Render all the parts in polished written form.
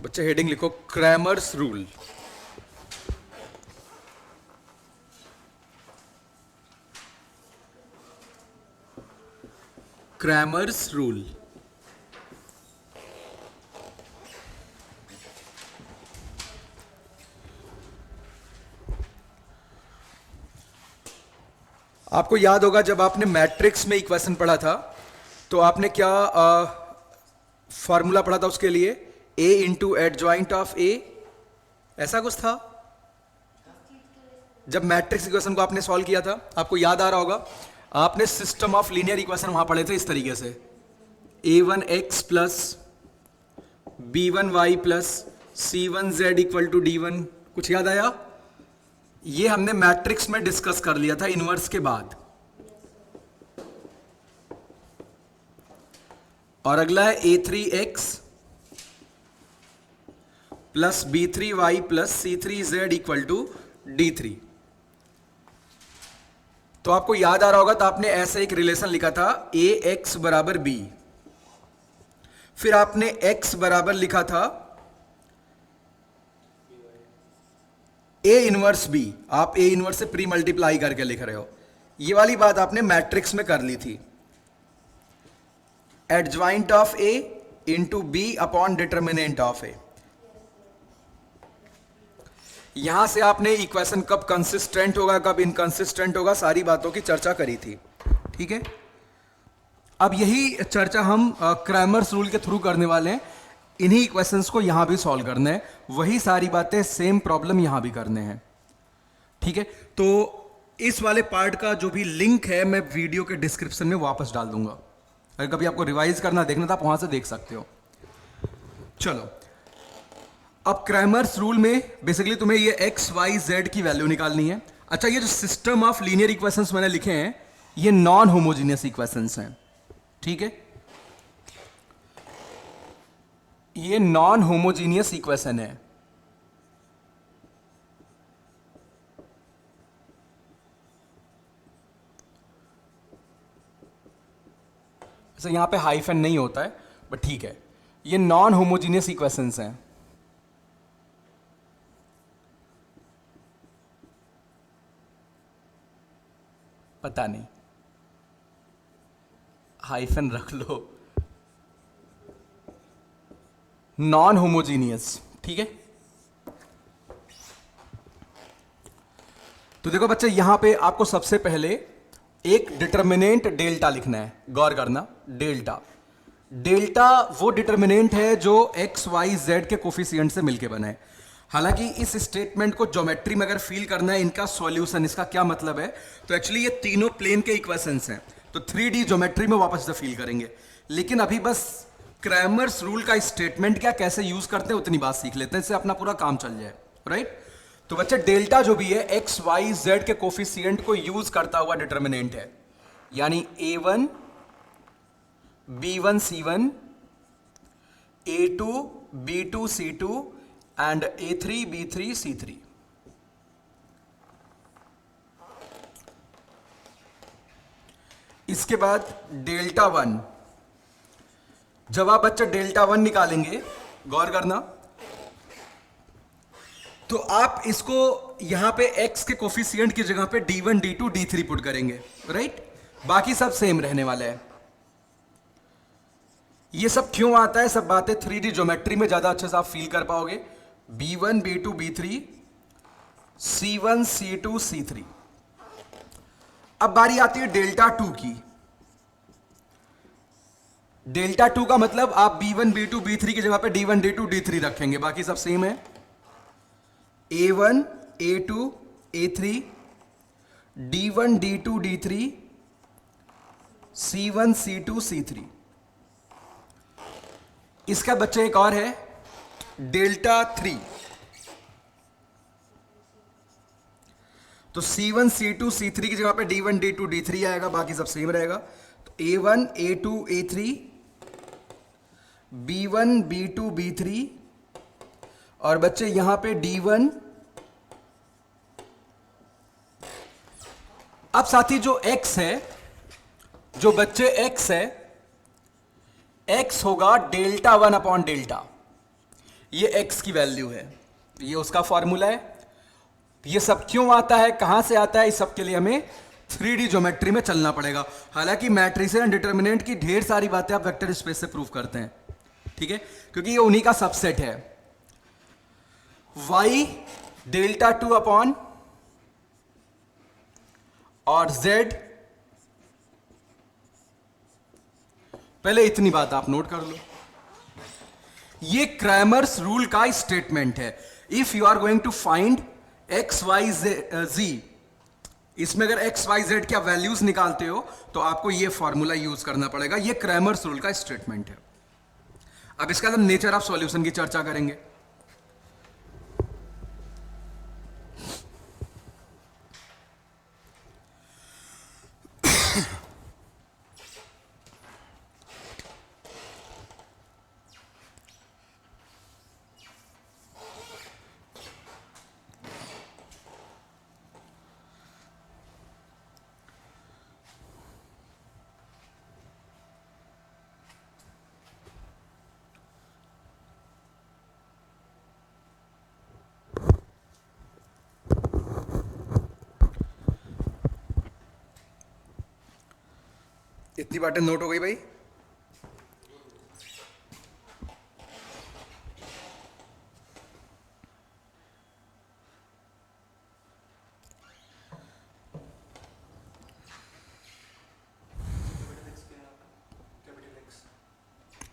बच्चे हेडिंग लिखो Cramer's rule. Cramer's rule. आपको याद होगा जब आपने मैट्रिक्स में इक्वेशन पढ़ा था तो आपने क्या फॉर्मूला पढ़ा था उसके लिए, ए इंटू एडजॉइंट ऑफ ए, ऐसा कुछ था। जब मैट्रिक्स इक्वेशन को आपने सॉल्व किया था आपको याद आ रहा होगा, आपने सिस्टम ऑफ लीनियर इक्वेशन वहां पढ़े थे इस तरीके से, a1x plus b1y plus c1z equal to d1। कुछ याद आया? ये हमने मैट्रिक्स में डिस्कस कर लिया था इनवर्स के बाद। और अगला है a3x plus b3y plus c3z equal to d3। तो आपको याद आ रहा होगा तो आपने ऐसे एक रिलेशन लिखा था ax बराबर b, फिर आपने x बराबर लिखा था a इनवर्स b। आप a इनवर्स से प्री मल्टीप्लाई करके लिख रहे हो। ये वाली बात आपने मैट्रिक्स में कर ली थी, adjoint of a into b upon determinant of a। यहां से आपने इक्वेशन कब कंसिस्टेंट होगा कब इनकंसिस्टेंट होगा सारी बातों की चर्चा करी थी, ठीक है। अब यही चर्चा हम क्रैमर्स रूल के थ्रू करने वाले हैं। इन्हीं इक्वेशंस को यहां भी सॉल्व करना है, वही सारी बातें सेम प्रॉब्लम यहां भी करने हैं, ठीक है। तो इस वाले पार्ट का जो भी लिंक है मैं वीडियो के डिस्क्रिप्शन में वापस डाल दूंगा, अगर कभी आपको रिवाइज करना देखना था आप वहां से देख सकते हो। चलो, अब क्रैमर्स रूल में बेसिकली तुम्हें ये एक्स वाई जेड की वैल्यू निकालनी है। अच्छा, ये जो सिस्टम ऑफ लीनियर इक्वेशंस मैंने लिखे हैं ये नॉन होमोजीनियस इक्वेशंस हैं, ठीक है। ये नॉन होमोजीनियस इक्वेशन है। ऐसे यहां पे हाइफन नहीं होता है बट ठीक है, ये नॉन होमोजीनियस इक्वेशंस हैं। पता नहीं, हाइफन रख लो, नॉन होमोजीनियस, ठीक है। तो देखो बच्चे, यहां पे आपको सबसे पहले एक डिटर्मिनेंट डेल्टा लिखना है। गौर करना, डेल्टा, डेल्टा वो डिटर्मिनेंट है जो एक्स वाई जेड के कोफिशिएंट से मिलके बना है। हालांकि इस स्टेटमेंट को ज्योमेट्री में अगर फील करना है इनका सॉल्यूशन, इसका क्या मतलब है, तो एक्चुअली ये तीनों प्लेन के इक्वेशंस हैं, तो 3D ज्योमेट्री में वापस से फील करेंगे। लेकिन अभी बस क्रैमर्स रूल का स्टेटमेंट क्या कैसे यूज करते हैं उतनी बात सीख लेते हैं, इससे अपना पूरा काम चल जाए, राइट। तो बच्चे, डेल्टा जो भी है एक्स वाई जेड के कोफिशिएंट को यूज करता हुआ डिटर्मिनेंट है, यानी a1 b1 c1 a2 b2 c2 and a3 b3 c3। इसके बाद डेल्टा वन, जब आप बच्चे डेल्टा वन निकालेंगे, गौर करना, तो आप इसको यहां पे x के कोफिशिएंट की जगह पे d1 d2 d3 पुट करेंगे, राइट। बाकी सब सेम रहने वाला है। ये सब क्यों आता है, सब बातें 3D ज्योमेट्री में ज्यादा अच्छे से आप फील कर पाओगे। b1 b2 b3 c1 c2 c3। अब बारी आती है डेल्टा टू की। डेल्टा टू का मतलब आप b1 b2 b3 की जगह पे d1 d2 d3 रखेंगे, बाकी सब सेम है। a1 a2 a3 d1 d2 d3 c1 c2 c3। इसका बच्चे एक और है डेल्टा थ्री, तो c1 c2 c3 की जगह पे d1 d2 d3 आएगा, बाकी सब सेम रहेगा। तो a1 a2 a3 b1 b2 b3 और बच्चे यहां पे d1। अब साथी जो x है, जो बच्चे x है, x होगा डेल्टा वन अपॉन डेल्टा। ये x की वैल्यू है, ये उसका फॉर्मूला है। ये सब क्यों आता है, कहां से आता है, इस सब के लिए हमें 3D ज्योमेट्री में चलना पड़ेगा। हालांकि मैट्रिसेस एंड डिटर्मिनेंट की ढेर सारी बातें आप वेक्टर स्पेस से प्रूव करते हैं, ठीक है, क्योंकि ये उन्हीं का सबसेट है। y डेल्टा 2 अपॉन और z, पहले इतनी बात आप नोट कर लो, ये क्रैमर्स रूल का स्टेटमेंट है। If you are going to find X Y z, इसमें अगर एक्स वाई जेड क्या वैल्यूज निकालते हो तो आपको ये फॉर्मूला यूज करना पड़ेगा। ये क्रैमर्स रूल का स्टेटमेंट है। अब इसका हम नेचर ऑफ सॉल्यूशन की चर्चा करेंगे। इतनी बातें नोट हो गई भाई।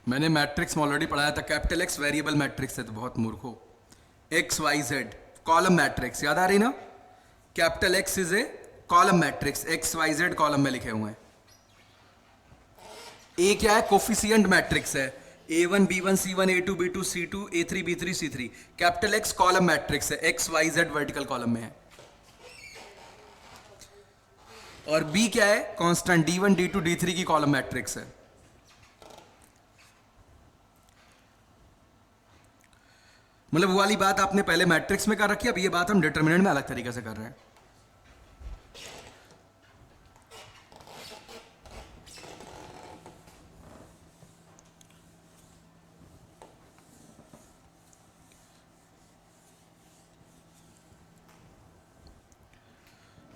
मैंने मैट्रिक्स में ऑलरेडी पढ़ाया था, कैपिटल एक्स वेरिएबल मैट्रिक्स है, तो बहुत मूर्ख हो। X Y Z column matrix याद आ रही ना, capital X is a column matrix, X Y Z column में लिखे हुए हैं। ए क्या है, कोफिशिएंट मैट्रिक्स है, a1 b1 c1 a2 b2 c2 a3 b3 c3। Capital X column matrix है, x Y z vertical column में है। और बी क्या है, कांस्टेंट d1 d2 d3 की कॉलम मैट्रिक्स है। मतलब वो वाली बात आपने पहले मैट्रिक्स में कर रखी है, अब ये बात हम डिटरमिनेंट में अलग तरीके से कर रहे हैं।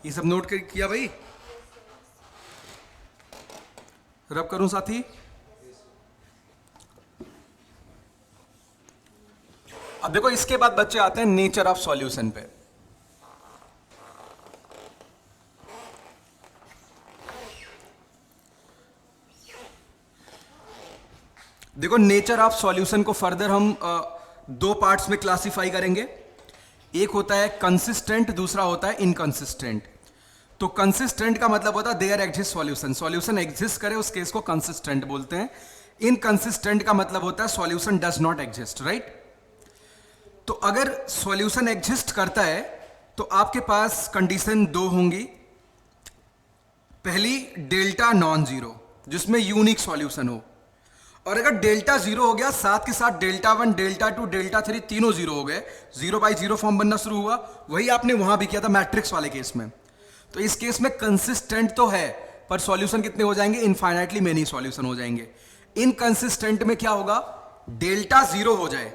ये सब नोट किया भाई, रब करूं साथी। अब देखो इसके बाद बच्चे आते हैं नेचर ऑफ सॉल्यूशन पे। देखो नेचर ऑफ सॉल्यूशन को फर्दर हम दो पार्ट्स में क्लासिफाई करेंगे। एक होता है कंसिस्टेंट, दूसरा होता है इनकंसिस्टेंट। तो कंसिस्टेंट का मतलब होता है there exist solution, solution exist करे उस केस को कंसिस्टेंट बोलते हैं। इनकंसिस्टेंट का मतलब होता है solution does not exist, right. तो अगर सॉल्यूशन एग्जिस्ट करता है तो आपके पास कंडीशन दो होंगी। पहली डेल्टा नॉन जीरो, जिसमें यूनिक सॉल्यूशन हो, और अगर डेल्टा जीरो हो गया साथ के साथ डेल्टा 1 डेल्टा 2 डेल्टा 3 तीनों जीरो हो गए, 0/0 फॉर्म बनना शुरू हुआ। वही आपने वहां भी किया था मैट्रिक्स वाले केस में। तो इस केस में कंसिस्टेंट तो है पर सॉल्यूशन कितने हो जाएंगे, इनफाइनाइटली मेनी सॉल्यूशन हो जाएंगे। इनकंसिस्टेंट में क्या होगा, डेल्टा जीरो हो जाए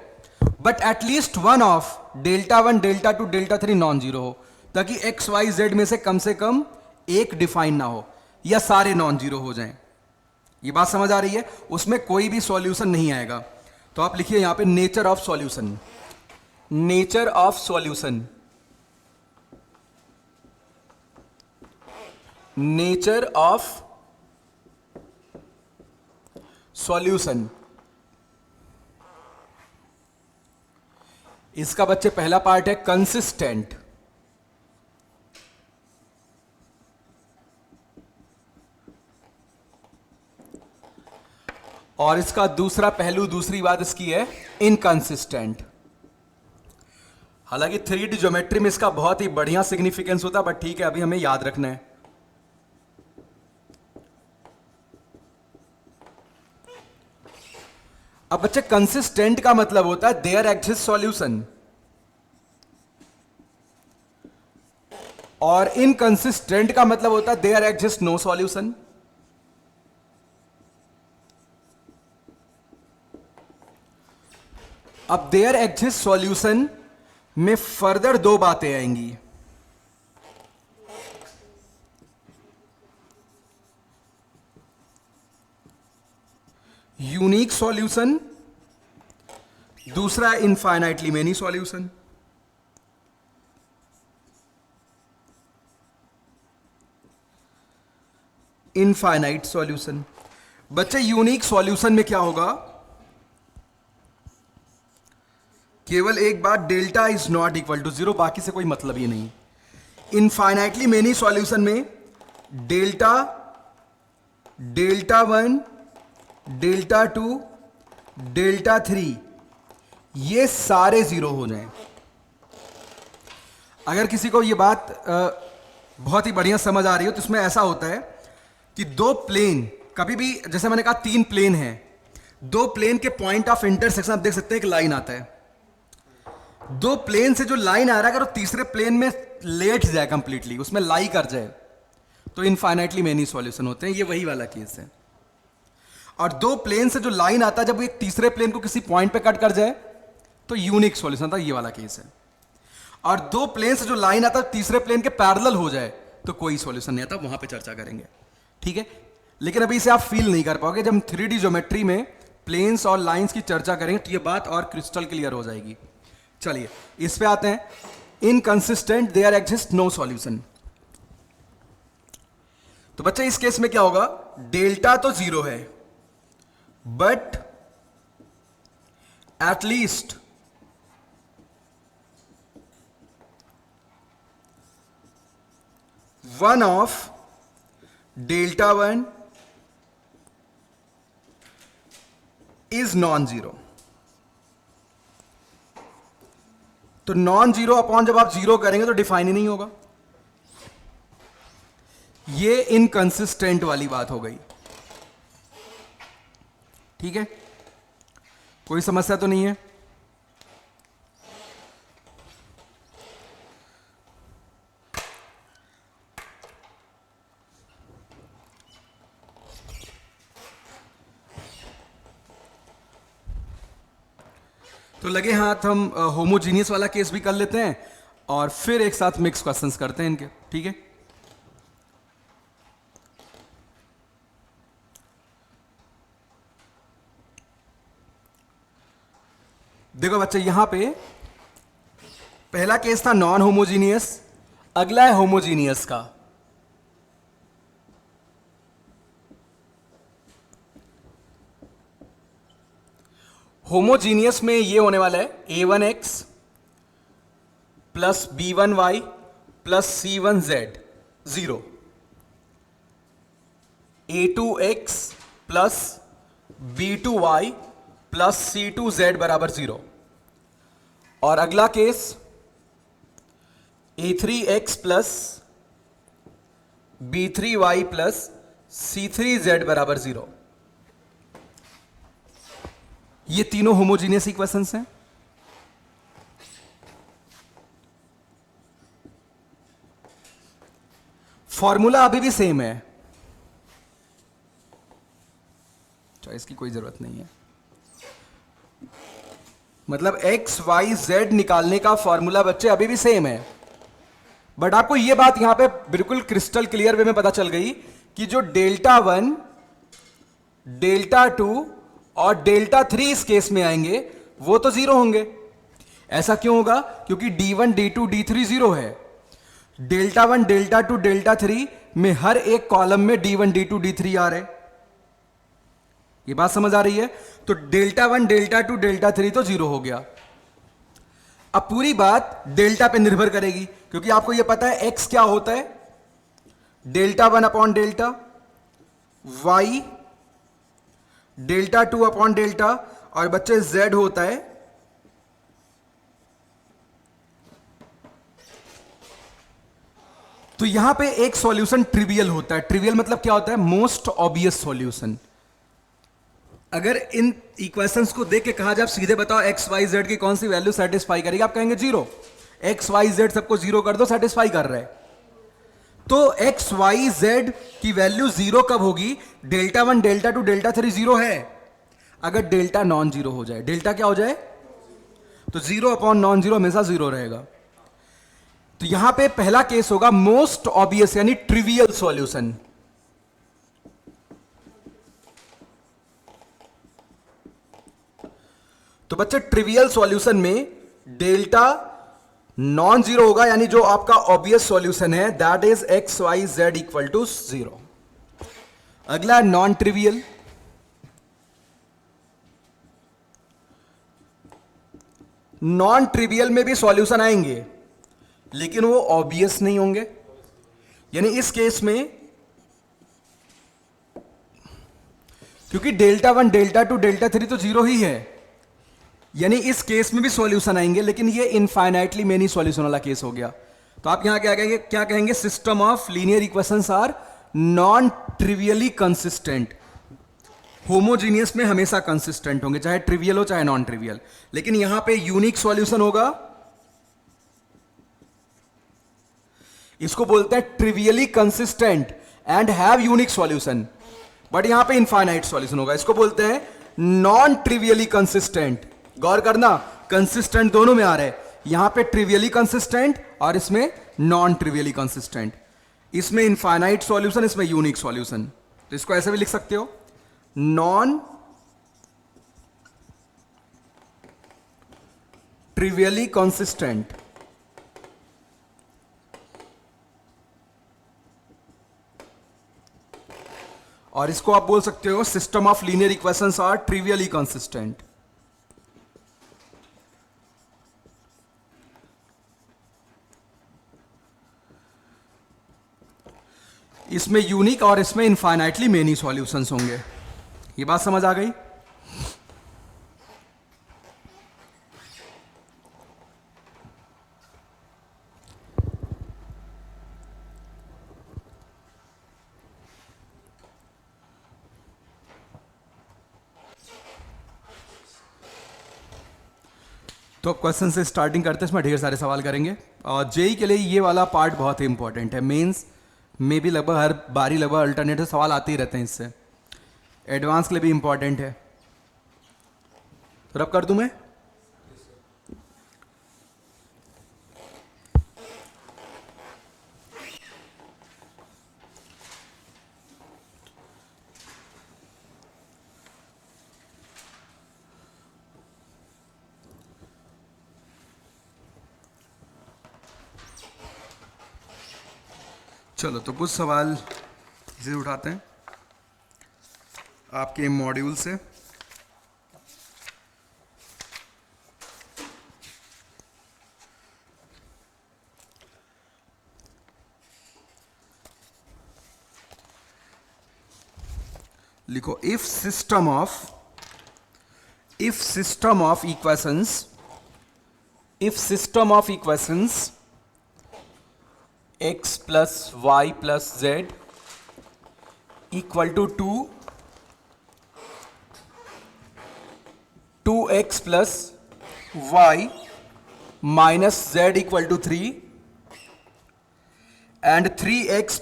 but at least one of delta 1 delta 2 delta 3 non zero हो, ताकि एक्स वाई जेड में से कम एक डिफाइन ना हो या सारे नॉन जीरो हो जाएं। ये बात समझ आ रही है, उसमें कोई भी सॉल्यूशन नहीं आएगा। तो आप लिखिए यहां पे nature of solution, nature of solution, nature of solution. इसका बच्चे पहला पार्ट है कंसिस्टेंट, और इसका दूसरा पहलू, दूसरी बात इसकी है इनकंसिस्टेंट। हालांकि 3D ज्योमेट्री में इसका बहुत ही बढ़िया सिग्निफिकेंस होता है, बट ठीक है अभी हमें याद रखना है। अब बच्चे कंसिस्टेंट का मतलब होता है देयर एग्जिस्ट सॉल्यूशन, और इनकंसिस्टेंट का मतलब होता है देयर एग्जिस्ट नो सॉल्यूशन। अब देयर एग्जिस्ट सॉल्यूशन में फर्दर दो बातें आएंगी। यूनिक सॉल्यूशन, दूसरा infinitely many solution. Infinite solution. बच्चे यूनिक सॉल्यूशन में क्या होगा, केवल एक बात, delta is not equal to zero, बाकी से कोई मतलब ही नहीं। इनफाइनाइटली मेनी सॉल्यूशन में डेल्टा, डेल्टा 1, डेल्टा 2, डेल्टा 3 ये सारे जीरो हो जाएं। अगर किसी को ये बात बहुत ही बढ़िया समझ आ रही हो तो इसमें ऐसा होता है कि दो प्लेन, कभी भी जैसे मैंने कहा 3 प्लेन हैं, दो प्लेन के पॉइंट ऑफ इंटरसेक्शन आप देख सकते हैं, एक लाइन आता है, दो प्लेन से जो लाइन आ रहा है अगर वो तीसरे प्लेन में लेट जाए कंप्लीटली, उसमें लाई कर जाए, तो इनफाइनाइटली मेनी सॉल्यूशन होते हैं। ये वही वाला केस है। और दो प्लेन से जो लाइन आता है जब वो एक तीसरे प्लेन को किसी पॉइंट पे कट कर जाए तो यूनिक सॉल्यूशन था, ये वाला केस है। और दो प्लेन से जो लाइन आता है तीसरे प्लेन के पैरेलल हो जाए तो कोई सॉल्यूशन नहीं आता, वहां पे चर्चा करेंगे, ठीक है। लेकिन अभी इसे आप फील नहीं कर पाओगे, जब हम 3D ज्योमेट्री में प्लेन्स और लाइंस की चर्चा करेंगे तो ये बात और क्रिस्टल क्लियर हो जाएगी। चलिए इस पे आते हैं। Inconsistent there exist no solution. तो बच्चे इस केस में क्या होगा, डेल्टा तो जीरो है but at least one of delta 1 is non zero. तो नॉन जीरो अपॉन जब आप जीरो करेंगे तो डिफाइन ही नहीं होगा। ये इनकंसिस्टेंट वाली बात हो गई, ठीक है। कोई समस्या तो नहीं है। तो लगे हाथ हम होमोजीनियस वाला केस भी कर लेते हैं और फिर एक साथ मिक्स क्वेश्चंस करते हैं इनके, ठीक है। देखो बच्चे यहां पे पहला केस था नॉन होमोजीनियस, अगला है होमोजीनियस का। होमोजीनियस में ये होने वाला है a1x plus b1y plus c1z 0, a2x plus b2y plus c2z बराबर 0। और अगला case a3x plus b3y plus c3z बराबर 0। ये तीनों होमोजीनियस इक्वेशंस हैं। फॉर्मूला अभी भी सेम है, चॉइस की कोई जरूरत नहीं है। मतलब x y z निकालने का फॉर्मूला बच्चे अभी भी सेम है, बट आपको यह बात यहां पे बिल्कुल क्रिस्टल क्लियर वे में पता चल गई कि जो डेल्टा 1, डेल्टा 2 और डेल्टा 3 इस केस में आएंगे वो तो जीरो होंगे। ऐसा क्यों होगा, क्योंकि d1 d2 d3 जीरो है। डेल्टा 1 डेल्टा 2 डेल्टा 3 में हर एक कॉलम में d1 d2 d3 आ रहे। ये बात समझ आ रही है। तो डेल्टा 1 डेल्टा 2 डेल्टा 3 तो जीरो हो गया। अब पूरी बात डेल्टा पे निर्भर करेगी, क्योंकि आपको यह पता है x क्या होता है, delta 1 upon delta, y delta 2 upon delta, और बच्चे z होता है तो यहां पे एक सॉल्यूशन ट्रिवियल होता है। ट्रिवियल मतलब क्या होता है, मोस्ट ऑब्वियस सॉल्यूशन। अगर इन इक्वेशंस को देख के कहा जाए सीधे बताओ एक्स वाई जेड की कौन सी वैल्यू सेटिस्फाई करेगी, आप कहेंगे जीरो। एक्स वाई जेड सबको जीरो कर दो, सेटिस्फाई कर रहा है। तो एक्स वाई जेड की वैल्यू जीरो कब होगी, डेल्टा 1 डेल्टा 2 डेल्टा 3 जीरो है। अगर डेल्टा नॉन जीरो हो जाए, डेल्टा क्या हो जाए तो 0 अपॉन नॉन जीरो हमेशा 0 रहेगा। तो यहां पे पहला केस होगा मोस्ट ऑब्वियस यानी ट्रिवियल सॉल्यूशन। तो बच्चे ट्रिवियल सॉल्यूशन में डेल्टा नॉन जीरो होगा, यानी जो आपका ऑब्वियस सॉल्यूशन है that is X Y Z equal to 0। अगला नॉन ट्रिवियल। नॉन ट्रिवियल में भी सॉल्यूशन आएंगे लेकिन वो ऑब्वियस नहीं होंगे, यानी इस केस में क्योंकि डेल्टा 1 डेल्टा 2 डेल्टा 3 तो 0 ही है, यानी इस केस में भी सॉल्यूशन आएंगे लेकिन ये इनफाइनाइटली मेनी सॉल्यूशन वाला केस हो गया। तो आप यहां क्या कहेंगे system of linear equations are non trivially consistent. Homogeneous में हमेशा कंसिस्टेंट होंगे, चाहे ट्रिवियल हो चाहे नॉन ट्रिवियल, लेकिन यहां पे यूनिक सॉल्यूशन होगा, इसको बोलते हैं trivially consistent and have unique solution. But यहां पे इनफाइनाइट सॉल्यूशन होगा, इसको बोलते हैं नॉन ट्रिवियली कंसिस्टेंट। गौर करना कंसिस्टेंट दोनों में आ रहे हैं, यहां पे ट्रिवियली कंसिस्टेंट और इसमें नॉन ट्रिवियली कंसिस्टेंट। इसमें इनफाइनाइट सॉल्यूशन, इसमें यूनिक सॉल्यूशन। तो इसको ऐसे भी लिख सकते हो नॉन ट्रिवियली कंसिस्टेंट और इसको आप बोल सकते हो system of linear equations are trivially consistent. इसमें यूनिक और इसमें इनफाइनाइटली मेनी सॉल्यूशंस होंगे। ये बात समझ आ गई? तो क्वेश्चन से स्टार्टिंग करते हैं, इसमें ढेर सारे सवाल करेंगे और जेई के लिए ये वाला पार्ट बहुत ही इंपॉर्टेंट है। मेंस में भी लगभग हर बारी लगभग अल्टरनेटिव सवाल आते ही रहते हैं, इससे एडवांस के लिए भी इंपॉर्टेंट है। तो रब कर दूं मैं? चलो तो कुछ सवाल इसे उठाते हैं आपके मॉड्यूल से। लिखो if system of equations x plus Y plus z equal to 2x plus y minus z equal to 3 and 3x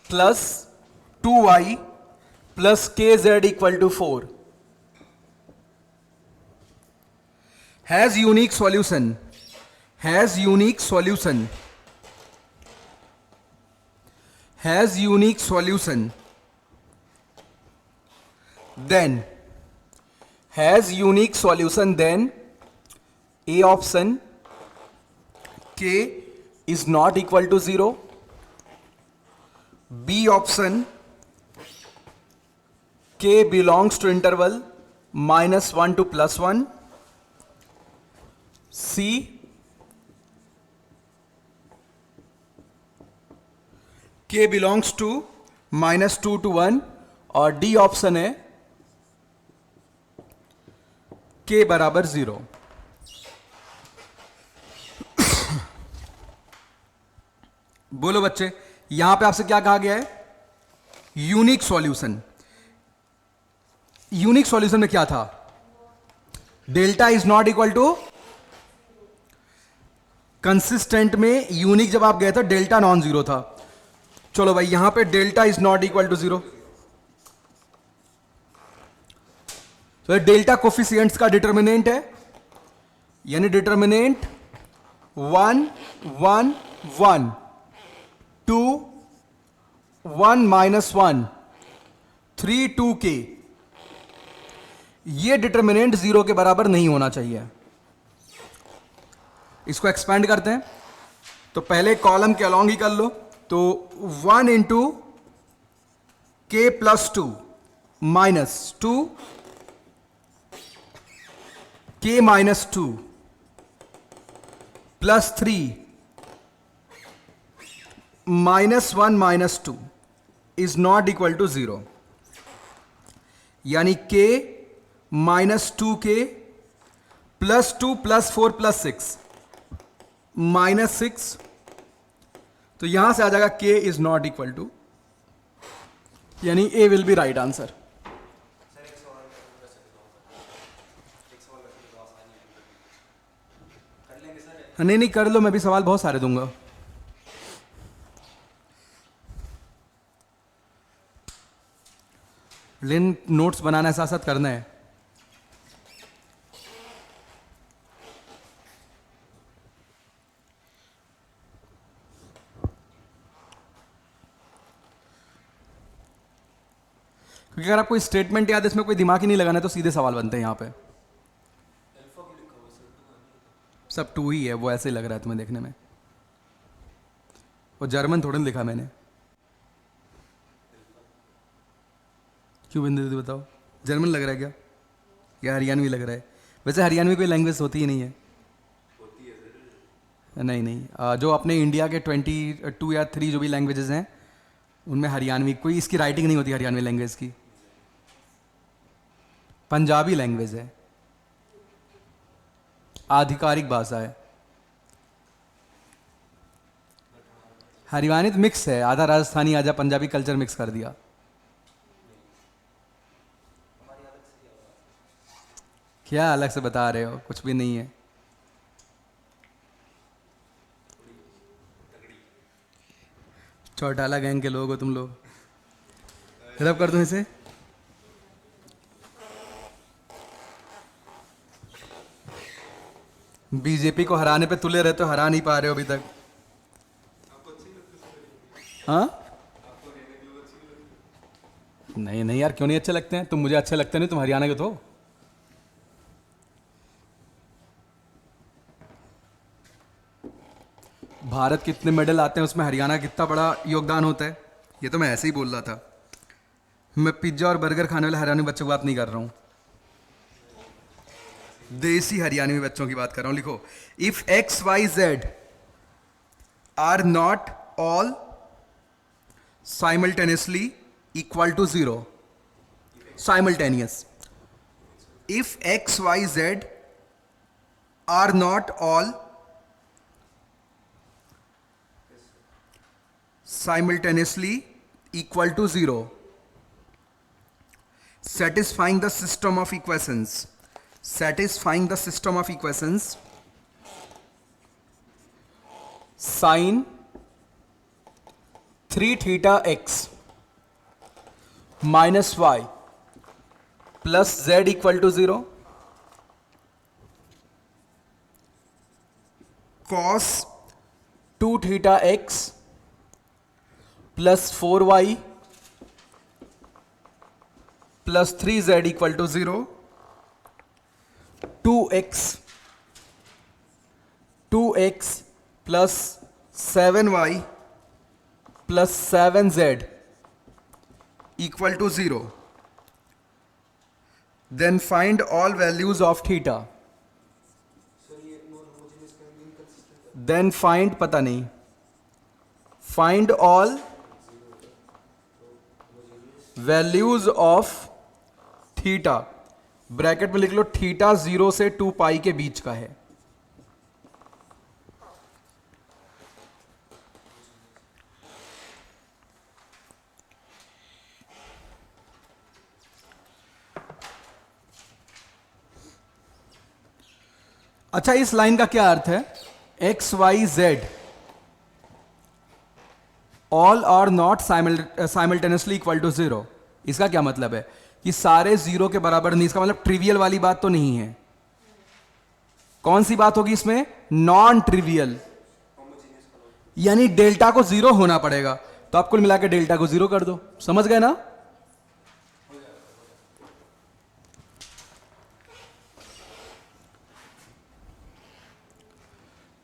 plus 2y plus k z equal to 4 has unique solution then A option k is not equal to 0, B option k belongs to interval -1 to +1, C k belongs to -2 to 1 और D option है k बराबर 0। बोलो बच्चे, यहां पे आपसे क्या कहा गया है? Unique solution. यूनिक सॉल्यूशन में क्या था? Delta is not equal to, consistent में यूनिक जब आप गए थे डेल्टा नॉन जीरो था। चलो भाई यहां पे delta is not equal to 0, तो ये डेल्टा कोफिशिएंट्स का डिटर्मिनेंट है, यानी डिटर्मिनेंट 1 1 1 2 1 -1 3 2k, ये डिटर्मिनेंट 0 के बराबर नहीं होना चाहिए। इसको एक्सपेंड करते हैं, तो पहले कॉलम के अलॉन्ग ही कर लो, तो 1 into k plus 2 minus 2 k minus 2 plus 3 -1 -2 is not equal to 0, यानी k -2k plus 2 plus 4 plus 6 -6, तो यहां से आ जाएगा k is not equal to, यानी a will be right answer. नहीं कर लो, मैं भी सवाल बहुत सारे दूंगा। लेकिन नोट्स बनाना है, साथ साथ करना है। क्योंकि अगर आपको स्टेटमेंट याद है, इसमें कोई दिमाग ही नहीं लगाना है, तो सीधे सवाल बनते हैं यहां पे। सब 2 ही है, वो ऐसे ही लग रहा है तुम्हें देखने में, वो जर्मन थोड़ा लिखा मैंने। क्यों बिंदु दीदी बताओ, जर्मन लग रहा है क्या, या हरियाणवी लग रहा है? वैसे हरियाणवी कोई लैंग्वेज होती ही नहीं है। नहीं, जो अपने इंडिया के 22 या 3 जो भी लैंग्वेजेस हैं, उनमें हरियाणवी कोई इसकी राइटिंग नहीं होती। हरियाणवी लैंग्वेज की पंजाबी लैंग्वेज है, आधिकारिक भाषा है। हरियाणवी तो मिक्स है, आधा राजस्थानी आधा पंजाबी कल्चर मिक्स कर दिया। क्या अलग से बता रहे हो, कुछ भी नहीं है। चौटाला गैंग के लोग हो तुम लोग। रब कर दूं इसे। बीजेपी को हराने पे तुले रहते हो, हरा नहीं पा रहे हो अभी तक। हाँ नहीं यार, क्यों नहीं अच्छे लगते हैं? तुम मुझे अच्छे लगते नहीं, तुम हरियाणा के तो। भारत कितने मेडल आते हैं, उसमें हरियाणा कितना बड़ा योगदान होता है। ये तो मैं ऐसे ही बोल रहा था। मैं पिज्जा और बर्गर खाने वाले हरियाणवी बच्चों की बात नहीं कर रहा हूं, देसी हरियाणवी बच्चों की बात कर रहा हूं। लिखो, if X Y Z are not all simultaneously equal to 0, simultaneous, if X Y Z are not all simultaneously equal to 0, satisfying the system of equations, satisfying the system of equations, sin 3 theta x minus y plus z equal to 0, cos 2 theta x plus 4y plus 3z equal to 0, 2x plus 7y plus 7z equal to 0, then find all values of theta, then find, पता नहीं, find all values of theta, bracket में लिख लो theta 0 से 2 पाई के बीच का है। अच्छा, इस लाइन का क्या अर्थ है? X Y Z all are not simultaneously equal to 0। इसका क्या मतलब है? कि सारे जीरो के बराबर नहीं, इसका मतलब ट्रिवियल वाली बात तो नहीं है। कौन सी बात होगी इसमें? नॉन ट्रिवियल, यानी डेल्टा को जीरो होना पड़ेगा। तो आप कुल मिला के डेल्टा को जीरो कर दो, समझ गए ना?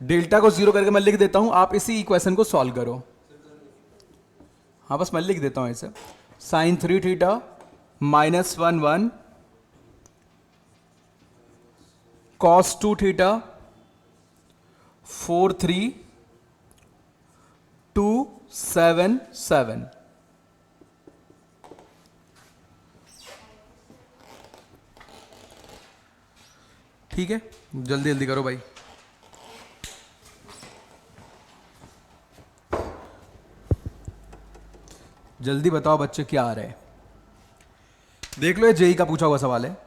डेल्टा को जीरो करके मैं लिख देता हूं, आप इसी इक्वेशन को सॉल्व करो। हाँ बस मैं लिख देता हूं ऐसे, साइन 3 थीटा -1 cos 2 थीटा 4 3 2 7 7। ठीक है, जल्दी जल्दी करो भाई। जल्दी बताओ बच्चे क्या आ रहा है। देख लो, ये जेई का पूछा हुआ सवाल है।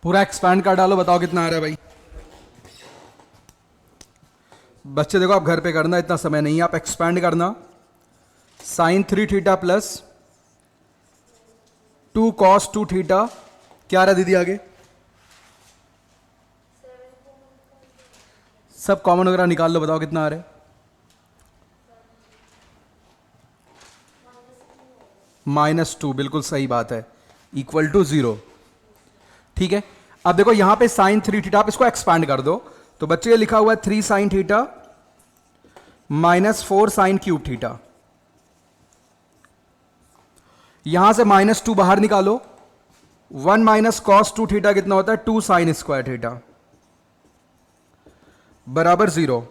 पूरा एक्सपैंड कर डालो, बताओ कितना आ रहा है भाई। बच्चे देखो, आप घर पे करना, इतना समय नहीं है, आप एक्सपैंड करना। Sine 3 theta plus 2 cos 2 theta, क्या रहा दीदी आगे? सब कॉमन वगैरह निकाल लो, बताओ कितना आ रहा है? -2, बिल्कुल सही बात है, इक्वल टू 0। ठीक है, अब देखो यहां पे साइन 3 थीटा, आप इसको एक्सपैंड कर दो, तो बच्चे ये लिखा हुआ है 3 sine theta -4 sine cube theta. यहां से -2 बाहर निकालो, 1 माइनस cos 2 थीटा कितना होता है? 2 साइन स्क्वायर थीटा बराबर 0।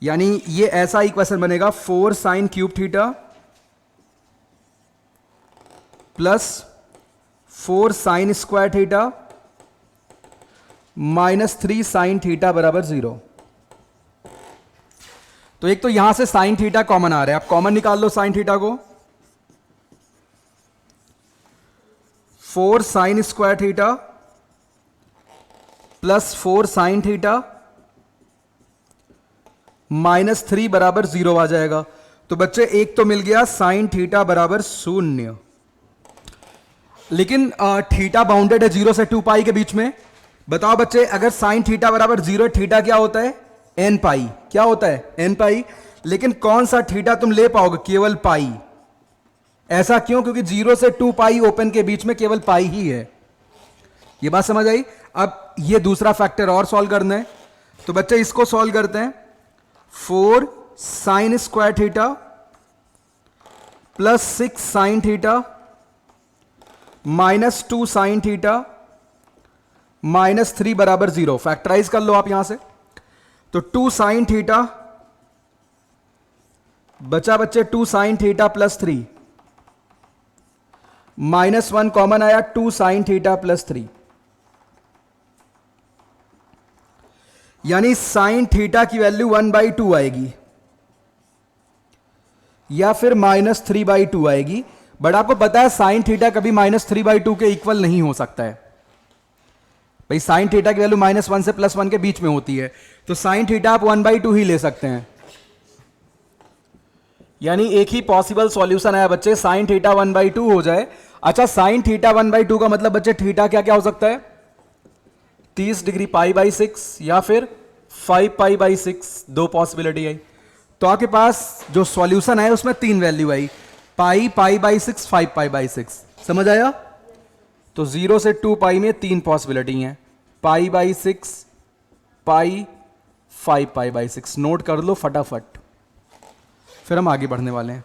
यानी ये ऐसा इक्वेशन बनेगा 4 sine cube theta plus 4 sine square theta -3 sine theta बराबर 0। तो एक तो यहां से साइन थीटा कॉमन आ रहा है, आप कॉमन निकाल लो साइन थीटा को। 4 sine square theta plus 4 sine theta -3 बराबर 0 आ जाएगा। तो बच्चे एक तो मिल गया साइन थीटा बराबर 0, लेकिन थीटा बाउंडेड है 0 से 2 पाई के बीच में। बताओ बच्चे, अगर साइन थीटा बराबर 0, थीटा क्या होता है? n पाई। क्या होता है? n पाई। लेकिन कौन सा थीटा तुम ले पाओगे? केवल पाई। ऐसा क्यों? क्योंकि 0 से 2 पाई ओपन के बीच में केवल पाई ही है। ये बात समझ आई? अब ये दूसरा फैक्टर और सॉल्व करना है, तो बच्चे इसको सॉल्व करते हैं। 4 sine square theta plus 6 sine theta -2 sine theta -3 बराबर 0। फैक्टराइज कर लो आप यहां से, तो 2 साइन थीटा बचा बच्चे 2 साइन थीटा प्लस 3, -1 कॉमन आया, 2 साइन थीटा प्लस 3। यानी साइन थीटा की वैल्यू 1/2 आएगी या फिर -3/2 आएगी। बट आपको पता है साइन थीटा कभी -3/2 के इक्वल नहीं हो सकता है भाई। साइन थीटा की वैल्यू -1 से +1 के बीच में होती है, तो साइन थीटा आप 1/2 ही ले सकते हैं। यानी एक ही पॉसिबल सॉल्यूशन आया बच्चे, साइन थीटा 1/2 हो जाए। अच्छा साइन थीटा 1/2 का मतलब बच्चे थीटा क्या क्या हो सकता है, 30 डिग्री π/6 या फिर 5 π/6, दो पॉसिबिलिटी आई। तो आपके पास जो सॉल्यूशन है उसमें तीन वैल्यू आई, π/6 5 π/6, समझ आया। तो 0 से 2 पाई में तीन पॉसिबिलिटी हैं, π/6 पाई 5 π/6, नोट कर लो फटाफट, फिर हम आगे बढ़ने वाले हैं।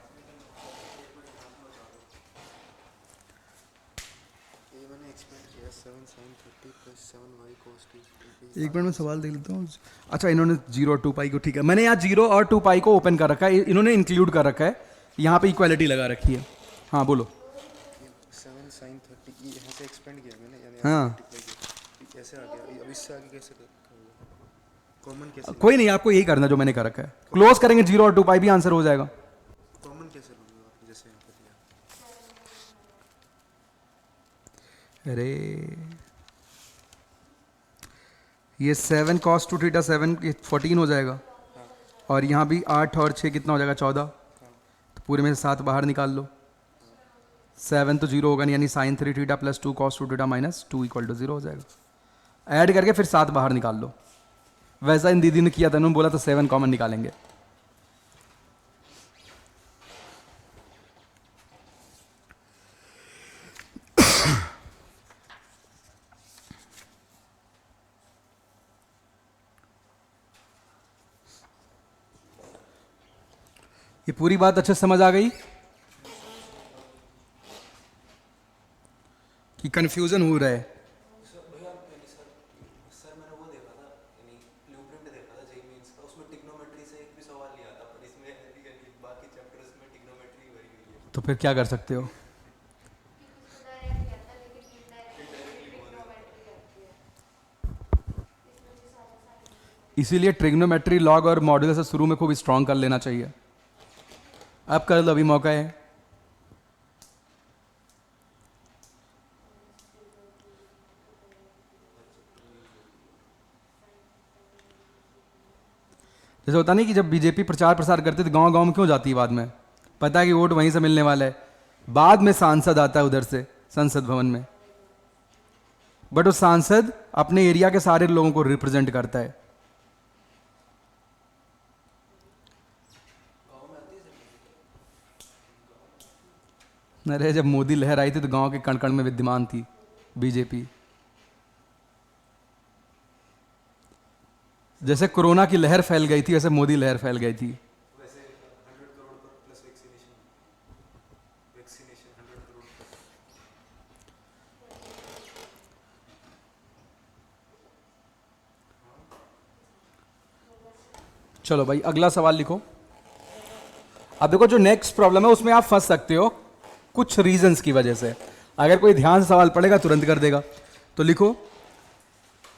एक मिनट में सवाल देख लेता हूँ। अच्छा इन्होंने 0 और 2 पाई को, ठीक है, मैंने यहाँ 0 और 2 पाई को ओपन कर रखा है, इन्होंने इंक्लूड कर रखा है, यहाँ पे इक्वालिटी लगा रखी है। हाँ बोलो। 7 sin 30 यहाँ से एक्सपेंड किया मैंने, यानी हाँ कैसे आ गया, अब इससे आगे कैसे कॉमन कैसे, कोई नहीं, आपको यही करना जो मैंने कर रखा है, क्लोज करेंगे 0 और 2 पाई भी आंसर हो जाएगा। कॉमन कैसे लूँगा आप जैसे यहाँ पर दिया। अरे ये 7 cos 2 थीटा 7 14 हो जाएगा, और यहाँ भी 8 और 6 कितना हो जाएगा 14, तो पूरे में से 7 बाहर निकाल लो, 7 तो 0 होगा नहीं, यानी sine 3 theta plus 2 cos 2 theta minus 2 = 0 हो जाएगा। ऐड करके फिर 7 बाहर निकाल लो, वैसा इन दीदी ने किया था, उन्होंने बोला तो 7 कॉमन निकालेंगे। ये पूरी बात अच्छे से समझ आ गई कि कंफ्यूजन हो रहा है। सर मैंने वो देखा था, यानी ब्लूप्रिंट देखा था जेईई मेंस का, उसमें ट्रिग्नोमेट्री से एक भी सवाल नहीं आता, पर इसमें बाकी चैप्टर्स में ट्रिग्नोमेट्री भरी हुई है। तो फिर क्या कर सकते हो, इसीलिए ट्रिग्नोमेट्री लॉग और मॉड्यूलस से शुरू में खूब स्ट्रांग कर लेना चाहिए। अब कर लो, अभी मौका है। जैसे होता नहीं कि जब बीजेपी प्रचार प्रसार करते तो गांव गांव में क्यों जाती है, बाद में पता है कि वोट वहीं से मिलने वाला है, बाद में सांसद आता है उधर से संसद भवन में, बट वो सांसद अपने एरिया के सारे लोगों को रिप्रेजेंट करता है। अरे जब मोदी लहर आई थी तो गांव के कण कण में विद्यमान थी बीजेपी। जैसे कोरोना की लहर फैल गई थी वैसे मोदी लहर फैल गई थी। वैसे 100 करोड़ पर प्लस वैक्सीनेशन 100 करोड़ पर। चलो भाई अगला सवाल लिखो। अब देखो जो नेक्स्ट प्रॉब्लम है उसमें आप फंस सकते हो कुछ रीजंस की वजह से, अगर कोई ध्यान से सवाल पढ़ेगा तुरंत कर देगा। तो लिखो,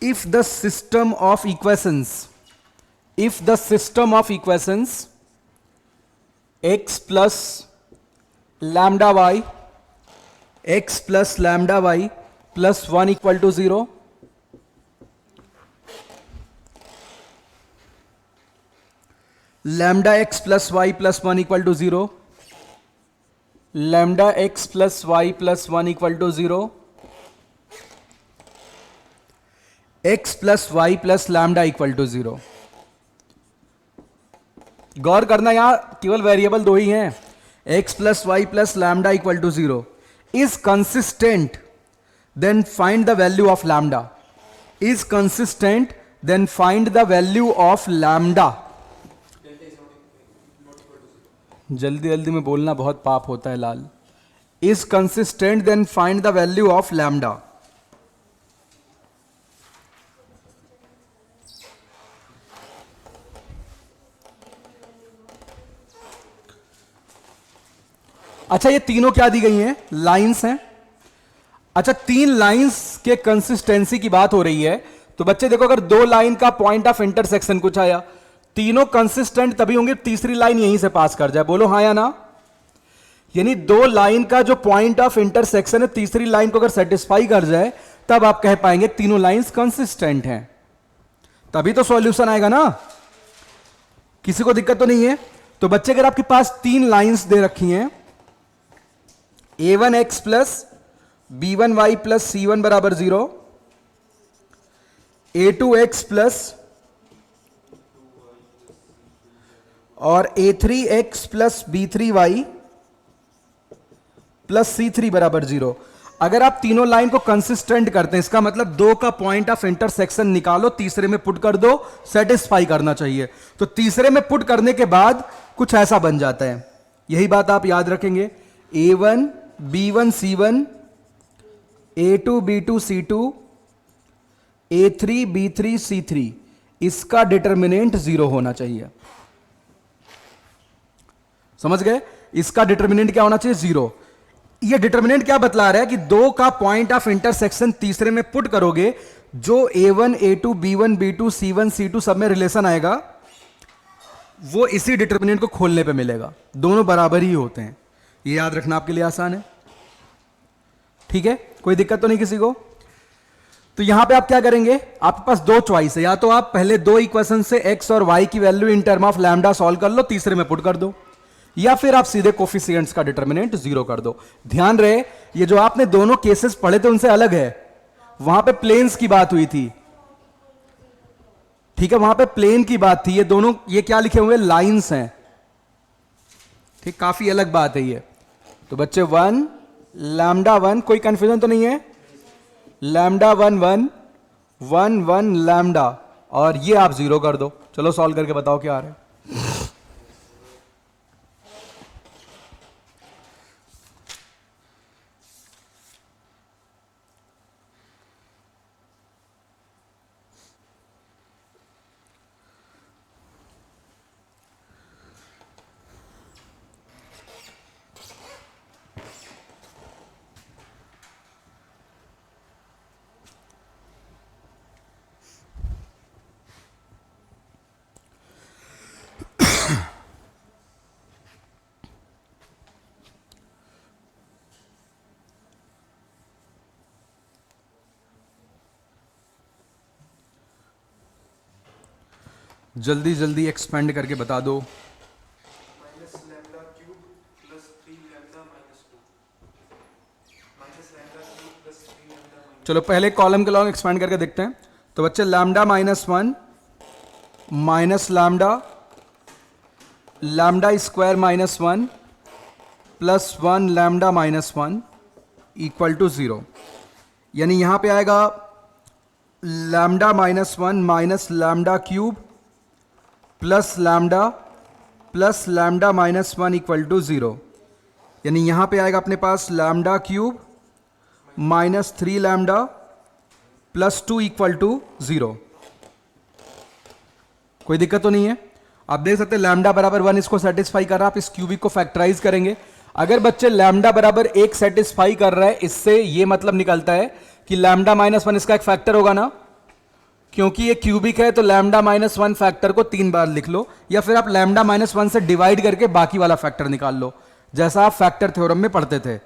if the system of equations x plus lambda Y plus 1 = 0, lambda x plus Y plus 1 = 0, lambda x plus Y plus 1 = 0, x plus Y plus lambda = 0। गौर करना यहां केवल वेरिएबल दो ही हैं, x plus Y plus lambda = 0 is consistent then find the value of lambda, is consistent then find the value of lambda. जल्दी जल्दी में बोलना बहुत पाप होता है लाल। Is consistent then find the value of lambda. अच्छा ये तीनों क्या दी गई हैं, लाइंस हैं। अच्छा तीन लाइंस के कंसिस्टेंसी की बात हो रही है, तो बच्चे देखो अगर दो लाइन का पॉइंट ऑफ इंटरसेक्शन कुछ आया, तीनों कंसिस्टेंट तभी होंगे तीसरी लाइन यहीं से पास कर जाए, बोलो हाँ या ना। यानी दो लाइन का जो पॉइंट ऑफ इंटरसेक्शन है तीसरी लाइन को अगर सेटिस्फाई कर जाए तब आप कह पाएंगे तीनों लाइंस कंसिस्टेंट हैं, तभी तो सॉल्यूशन आएगा ना। किसी को दिक्कत तो नहीं है। तो बच्चे अगर आपके पास 3 लाइंस दे रखी हैं, a1x plus b1y plus c1 बराबर 0, a2x प्लस और a3x plus b3y plus c3 बराबर 0। अगर आप तीनों लाइन को कंसिस्टेंट करते हैं, इसका मतलब दो का पॉइंट ऑफ इंटरसेक्शन निकालो, तीसरे में पुट कर दो, सेटिस्फाई करना चाहिए। तो तीसरे में पुट करने के बाद कुछ ऐसा बन जाता है, यही बात आप याद रखेंगे। a1 b1 c1, a2 b2 c2, a3 b3 c3, इसका डिटर्मिनेंट 0 होना चाहिए। समझ गए? इसका डिटर्मिनेंट क्या होना चाहिए? 0। ये डिटर्मिनेंट क्या बतला रहा है कि दो का पॉइंट ऑफ इंटरसेक्शन तीसरे में पुट करोगे, जो a1 a2 b1 b2 c1 c2 सब में रिलेशन आएगा, वो इसी डिटर्मिनेंट को खोलने पे मिलेगा। दोनों बराबर ही होते हैं, ये याद रखना आपके लिए आसान है। ठीक है, कोई दिक्कत तो नहीं किसी को? तो यहां पे आप क्या करेंगे, आपके पास दो चॉइस है, या तो आप पहले दो इक्वेशन से x और y की value in term of lambda solve कर लो, तीसरे में पुट कर दो, या फिर आप सीधे कोफिशिएंट्स का डिटर्मिनेंट 0 कर दो। ध्यान रहे, ये जो आपने दोनों केसेस पढ़े थे उनसे अलग है, वहां पे प्लेन्स की बात हुई थी। ठीक है, वहां पे प्लेन की बात थी, ये दोनों ये क्या लिखे हुए लाइंस हैं। ठीक, काफी अलग बात है ये। तो बच्चे 1 लैम्डा 1, कोई कंफ्यूजन तो नहीं है? लैम्डा 1 1 1 1 लैम्डा, और ये आप 0 कर दो। चलो सॉल्व करके बताओ क्या आ रहा है। जल्दी जल्दी एक्सपेंड करके बता दो। Minus lambda cube plus 3 lambda minus 2, minus lambda cube plus 3 lambda minus. चलो पहले कॉलम के लॉन्ग एक्सपेंड करके देखते हैं। तो बच्चे lambda minus 1 minus lambda, lambda square minus 1 plus 1 lambda minus 1 equal to 0। यानी यहां पे आएगा lambda minus 1 minus lambda cube plus lambda minus 1 equal to 0। यानी यहां पे आएगा अपने पास lambda cube minus 3 lambda plus 2 equal to 0। कोई दिक्कत तो नहीं है? आप देख सकते हैं लैम्डा बराबर 1 इसको सेटिस्फाई कर रहा है। आप इस क्यूबिक को फैक्टराइज करेंगे। अगर बच्चे लैम्डा बराबर 1 सेटिस्फाई कर रहा है, इससे ये मतलब निकलता है कि लैम्डा माइनस 1 इसका एक फैक्टर होगा ना, क्योंकि ये क्यूबिक है तो लैम्डा माइनस 1 फैक्टर को 3 बार लिख लो, या फिर आप लैम्डा माइनस 1 से डिवाइड करके बाकी वाला फैक्टर निकाल लो, जैसा आप फैक्टर थ्योरम में पढ़ते थे।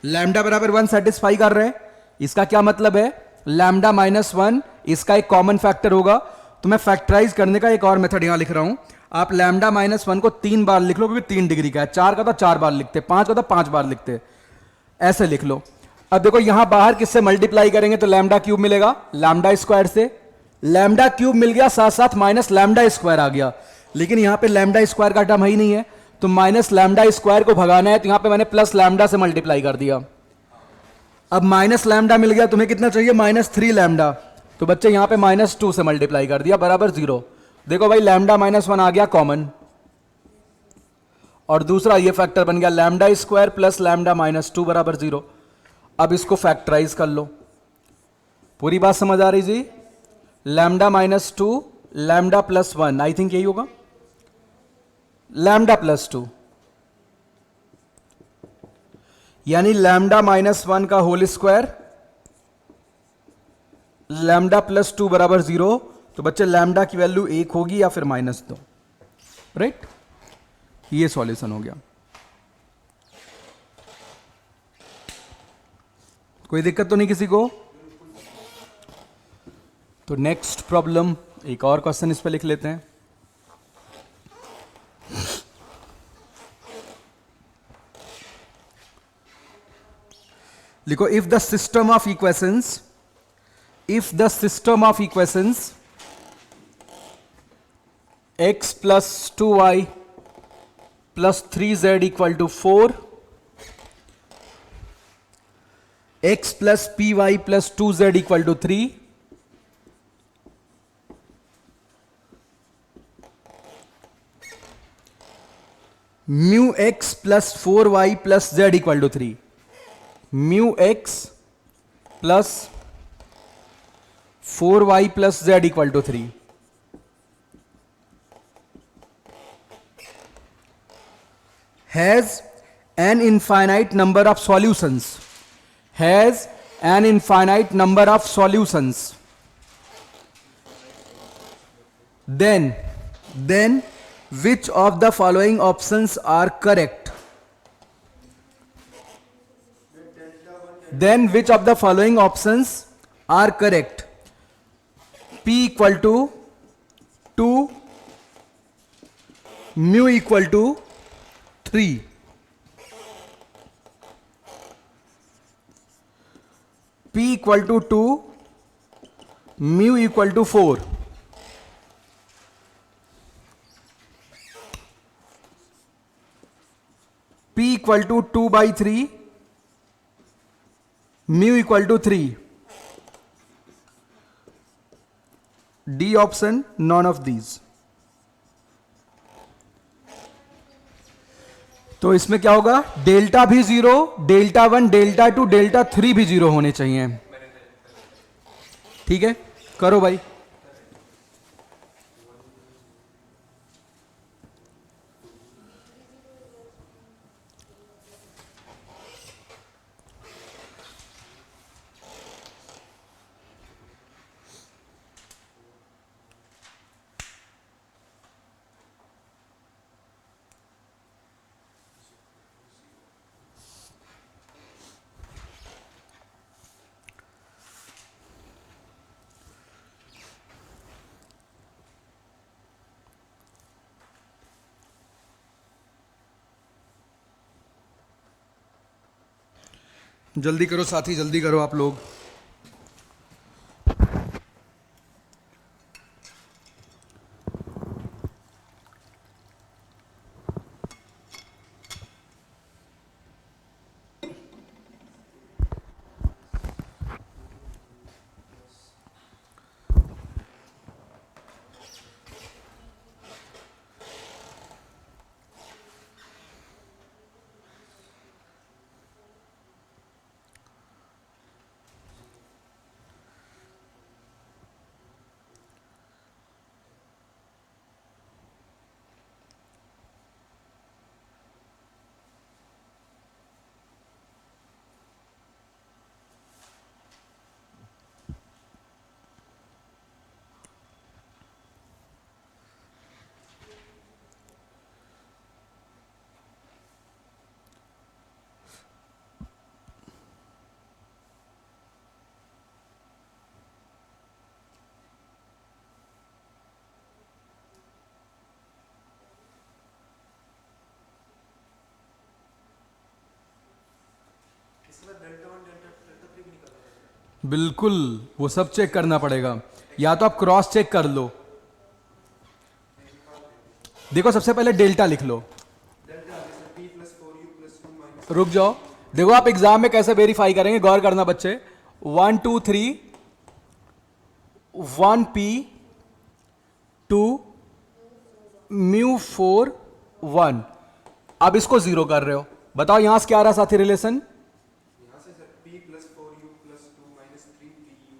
लैम्डा बराबर 1 सेटिस्फाई कर रहे हैं, इसका क्या मतलब है? लैम्डा माइनस 1 इसका एक कॉमन फैक्टर होगा। तो मैं फैक्टराइज करने का एक और मेथड यहां लिख रहा हूं। आप लैम्डा माइनस 1 को 3 बार लिख लो, क्योंकि 3 डिग्री का है। 4 का था 4 बार लिखते, 5 का था 5 बार लिखते, ऐसे लिख लो। अब देखो यहां बाहर किससे मल्टीप्लाई करेंगे तो लैम्डा क्यूब मिलेगा, लैम्डा स्क्वायर से। लैम्डा क्यूब मिल गया, साथ साथ माइनस लैम्डा स्क्वायर आ गया, लेकिन यहां पे लैम्डा स्क्वायर का टर्म ही नहीं है, तो माइनस लैम्डा स्क्वायर को भगाना है, तो यहां पे मैंने प्लस लैम्डा से मल्टीप्लाई कर दिया। अब माइनस लैम्डा मिल गया, तुम्हें कितना चाहिए? Minus 3 lambda. तो बच्चे यहां पे माइनस 2 से मल्टीप्लाई कर दिया, बराबर 0। देखो भाई लैम्डा माइनस 1 आ गया कॉमन, और दूसरा ये फैक्टर बन गया lambda square plus lambda minus 2 बराबर 0। अब इसको फैक्टराइज कर लो। पूरी बात समझ आ रही जी? Lambda minus 2 lambda plus 1, I think यही होगा, लैम्डा प्लस 2, यानी लैम्डा माइनस 1 का होल स्क्वायर लैम्डा प्लस 2 बराबर 0। तो बच्चे लैम्डा की वैल्यू 1 होगी या फिर माइनस 2, राइट? ये सॉल्यूशन हो गया। कोई दिक्कत तो नहीं किसी को? तो नेक्स्ट प्रॉब्लम, एक और क्वेश्चन इस पे लिख लेते हैं। लिखो if the system of equations, if the system of equations x plus 2y plus 3z equal to 4, x plus py plus 2z equal to 3, mu x plus 4y plus z equal to 3, mu x plus 4y plus z equal to 3, has an infinite number of solutions, has an infinite number of solutions, then which of the following options are correct? Then which of the following options are correct? P equal to 2, mu equal to 3, P equal to 2, mu equal to 4, P equal to 2 by 3, mu equal to 3, D option, none of these. तो इसमें क्या होगा, delta भी 0, delta 1, delta 2, delta 3 भी 0 होने चाहिए. ठीक है, करो भाई. जल्दी करो साथी, जल्दी करो आप लोग. बिल्कुल, वो सब चेक करना पड़ेगा. या तो आप क्रॉस चेक कर लो. देखो सबसे पहले डेल्टा लिख लो. रुक जाओ, देखो आप एग्जाम में कैसे वेरीफाई करेंगे, गौर करना बच्चे. 1 2 3 1 P 2 म्यू 4 1. अब इसको 0 कर रहे हो. बताओ यहां से क्या आ रहा साथी रिलेशन?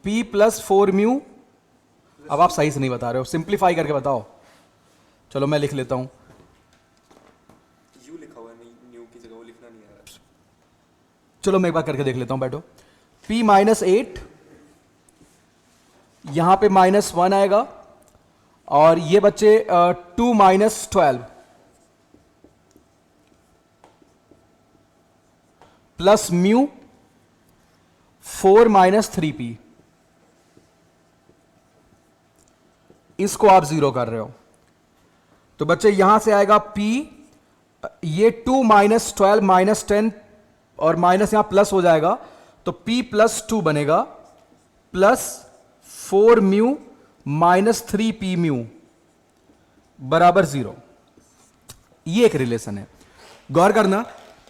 P plus 4 mu. अब आप सही से नहीं बता रहे हो, सिंप्लीफाई करके बताओ. चलो मैं लिख लेता हूं. यू लिखा हुआ है, न्यू की जगह वो लिखना नहीं आ रहा. चलो मैं एक बार करके देख लेता हूं, बैठो. P माइनस 8, यहां पे -1 आएगा, और ये बच्चे 2 minus 12 plus mu 4 minus 3P. इसको आप 0 कर रहे हो. तो बच्चे यहां से आएगा P, ये 2 माइनस 12 माइनस 10 और माइनस यहां प्लस हो जाएगा, तो p प्लस 2 बनेगा plus 4 mu minus 3 p mu बराबर 0। ये एक रिलेशन है, गौर करना।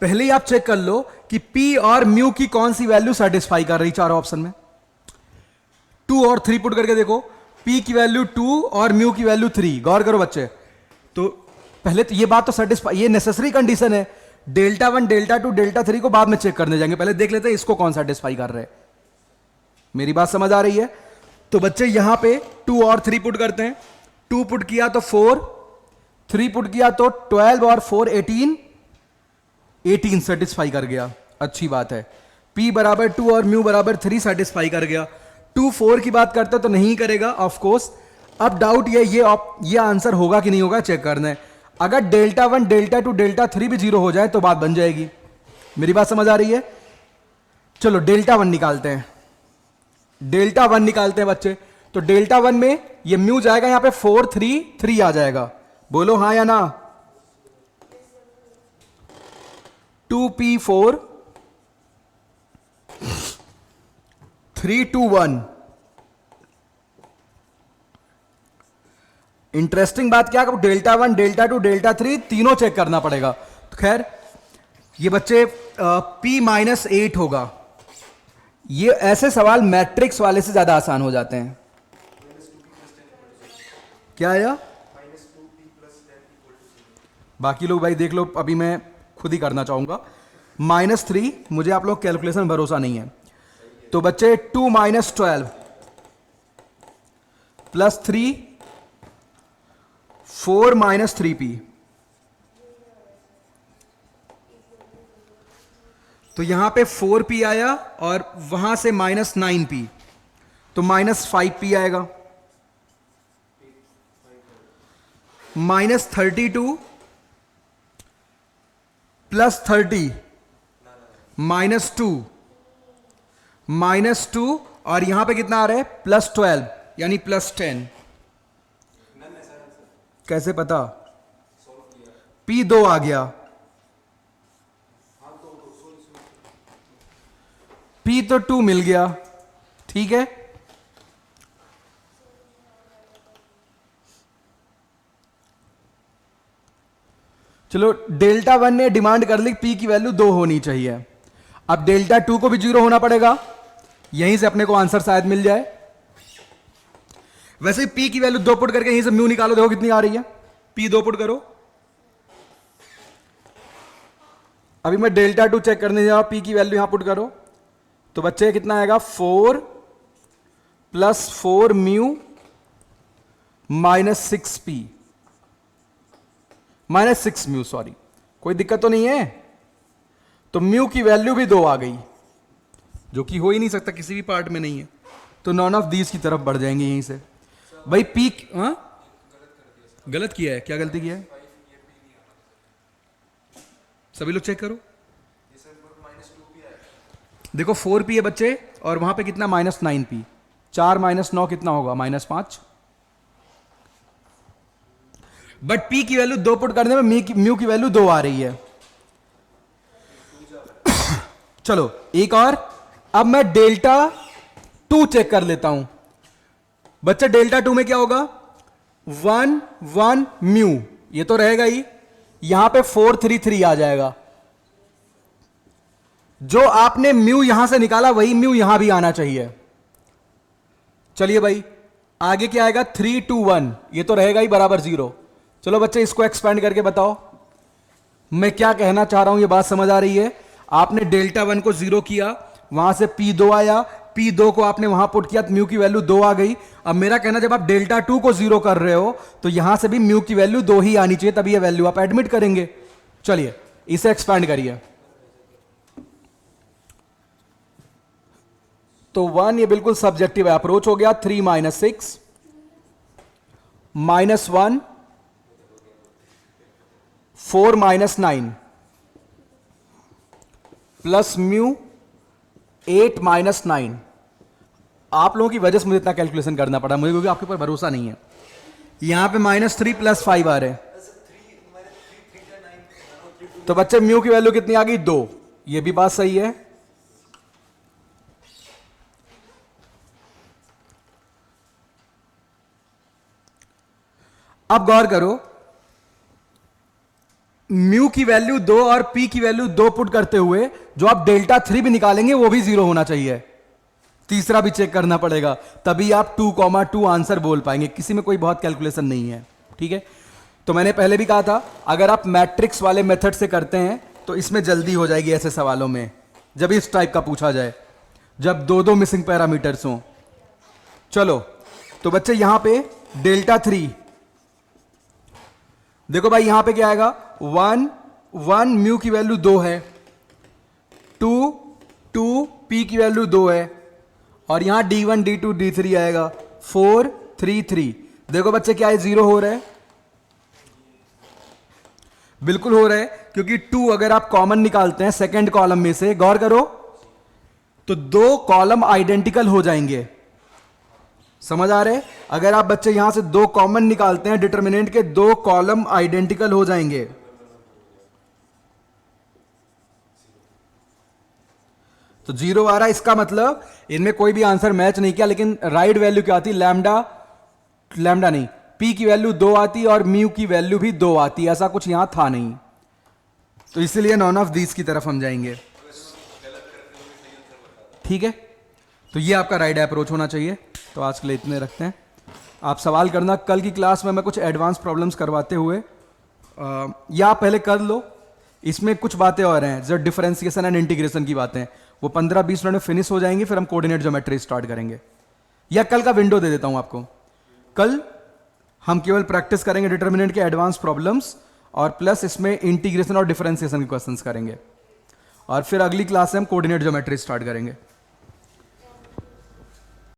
पहले ही आप चेक कर लो कि p और म्यू की कौन सी वैल्यू सेटिस्फाई कर रही चारों ऑप्शन में। 2 और 3 पुट करके देखो, p की वैल्यू 2 और म्यू की वैल्यू 3। गौर करो बच्चे, तो पहले तो ये बात तो सेटिस्फाई, ये नेसेसरी कंडीशन है। डेल्टा 1 डेल्टा 2 डेल्टा 3 को बाद में चेक करने जाएंगे, पहले देख लेते हैं इसको कौन सेटिस्फाई कर रहे हैं। मेरी बात समझ आ रही है? तो बच्चे यहां पे 2 और 3 पुट करते हैं। 2 पुट किया तो 4, 3 पुट किया तो 12 और 4 18, 18 सेटिस्फाई कर गया, अच्छी बात है। p बराबर 2 और म्यू बराबर 3 सेटिस्फाई कर गया। 2 4 की बात करते तो नहीं करेगा ऑफ कोर्स। अब डाउट ये आंसर होगा कि नहीं होगा चेक करना है। अगर डेल्टा 1 डेल्टा 2 डेल्टा 3 भी 0 हो जाए तो बात बन जाएगी। मेरी बात समझ आ रही है? चलो डेल्टा 1 निकालते हैं, डेल्टा 1 निकालते हैं बच्चे। तो डेल्टा 1 में ये म्यू जाएगा यहां पे 4 3 3 आ जाएगा, बोलो हां या ना। 2p4 3 2 1। इंटरेस्टिंग बात क्या है, डेल्टा 1 डेल्टा 2 डेल्टा 3 तीनों चेक करना पड़ेगा। तो खैर ये बच्चे p माइनस 8 होगा। ये ऐसे सवाल मैट्रिक्स वाले से ज्यादा आसान हो जाते हैं। क्या आया? बाकी लोग भाई देख लो, अभी मैं खुद ही करना चाहूंगा। -3, मुझे आप लोग कैलकुलेशन भरोसा नहीं है। तो बच्चे 2 माइनस 12 प्लस 3 4 माइनस 3p। तो यहां पे 4p आया और वहां से -9p, तो -5p आएगा। -32 प्लस 30 -2 -2 और यहां पे कितना आ रहा है +12 यानी +10। कैसे पता? p 2 आ गया, p तो 2 मिल गया, ठीक है। चलो डेल्टा 1 ने डिमांड कर ली p की वैल्यू 2 होनी चाहिए। अब डेल्टा 2 को भी 0 होना पड़ेगा, यहीं से अपने को आंसर शायद मिल जाए। वैसे p की वैल्यू 2 पुट करके यहीं से म्यू निकालो, देखो कितनी आ रही है। p 2 पुट करो। अभी मैं डेल्टा 2 चेक करने जा रहा हूं, p की वैल्यू यहां पुट करो तो बच्चे कितना आएगा 4 plus 4 mu -6p -6 mu, sorry कोई दिक्कत तो नहीं है। तो म्यू की वैल्यू भी 2 आ गई, जो कि हो ही नहीं सकता, किसी भी पार्ट में नहीं है। तो नॉन ऑफ दीज की तरफ बढ़ जाएंगे यहीं से। भाई पी गलत किया है, क्या गलती किया है? सभी लोग चेक करो। देखो 4p है बच्चे और वहां पे कितना -9p, 4 -9 कितना होगा -5। बट p की वैल्यू 2 पुट करने में म्यू की वैल्यू 2 आ रही है। चलो एक और, अब मैं डेल्टा 2 चेक कर लेता हूं। बच्चे डेल्टा 2 में क्या होगा 1 1 म्यू, ये तो रहेगा ही। यहां पे 4 3 3 आ जाएगा। जो आपने म्यू यहां से निकाला वही म्यू यहां भी आना चाहिए। चलिए भाई आगे क्या आएगा 3 2 1, ये तो रहेगा ही बराबर 0। चलो बच्चे इसको एक्सपेंड करके बताओ मैं क्या कहना चाह रहा हूं, ये बात समझ आ रही है? आपने डेल्टा 1 को 0 किया, वहां से p 2 आया, p 2 को आपने वहां पुट किया तो म्यू की वैल्यू 2 आ गई। अब मेरा कहना जब आप डेल्टा 2 को 0 कर रहे हो तो यहां से भी म्यू की वैल्यू 2 ही आनी चाहिए, तभी ये वैल्यू आप एडमिट करेंगे। चलिए इसे एक्सपेंड करिए। तो 1 ये बिल्कुल सब्जेक्टिव अप्रोच हो गया। 3 -6 -1 4 -9 प्लस म्यू 8 -9। आप लोगों की वजह से मुझे इतना कैलकुलेशन करना पड़ा मुझे, क्योंकि आपके ऊपर भरोसा नहीं है। यहां पे -3 + 5 आ रहे हैं, तो बच्चे म्यू की वैल्यू कितनी आ गई 2। ये भी बात सही है। अब गौर करो, म्यू की वैल्यू 2 और पी की वैल्यू 2 पुट करते हुए जो आप डेल्टा 3 भी निकालेंगे वो भी 0 होना चाहिए। तीसरा भी चेक करना पड़ेगा, तभी आप 2,2 आंसर बोल पाएंगे। किसी में कोई बहुत कैलकुलेशन नहीं है, ठीक है। तो मैंने पहले भी कहा था, अगर आप मैट्रिक्स वाले मेथड से करते हैं तो इसमें जल्दी हो जाएगी ऐसे सवालों में, जब इस टाइप का पूछा जाए, जब 2 मिसिंग पैरामीटर्स हों। चलो तो बच्चे यहां पे डेल्टा 3 देखो भाई, यहां पे क्या आएगा, 1 म्यू की वैल्यू 2 है, 2 पी की वैल्यू 2 है, और यहां D1 D2 D3 आएगा, 4 3 3। देखो बच्चे क्या है, 0 हो रहा है, बिल्कुल हो रहा है, क्योंकि 2 अगर आप कॉमन निकालते हैं सेकंड कॉलम में से, गौर करो, तो 2 कॉलम आइडेंटिकल हो जाएंगे। समझ आ रहे? अगर आप बच्चे यहां से 2 कॉमन निकालते हैं डिटर्मिनेंट के, 2 कॉलम आइडेंटिकल हो जाएंगे। तो 0 आ रहा है, इसका मतलब इनमें कोई भी आंसर मैच नहीं किया, लेकिन राइट वैल्यू क्या आती, लैम्डा नहीं, पी की वैल्यू 2 आती और म्यू की वैल्यू भी 2 आती, ऐसा कुछ यहां था नहीं, तो इसलिए नॉन ऑफ दीज की तरफ हम जाएंगे। ठीक है, तो ये आपका राइट अप्रोच होना चाहिए। तो आज के लिए इतने रखते हैं, आप सवाल करना। कल की क्लास में मैं कुछ एडवांस प्रॉब्लम्स करवाते हुए, या आप पहले कर लो, इसमें कुछ बातें और हैं जो डिफरेंशिएशन एंड इंटीग्रेशन की बातें, वो 15-20 मिनट में फिनिश हो जाएंगी, फिर हम कोऑर्डिनेट ज्योमेट्री स्टार्ट करेंगे। या कल का विंडो दे देता हूं आपको, कल हम केवल प्रैक्टिस करेंगे डिटर्मिनेंट के एडवांस प्रॉब्लम्स, और प्लस इसमें इंटीग्रेशन और डिफरेंशिएशन के क्वेश्चंस करेंगे, और फिर अगली क्लास से हम कोऑर्डिनेट ज्योमेट्री स्टार्ट करेंगे।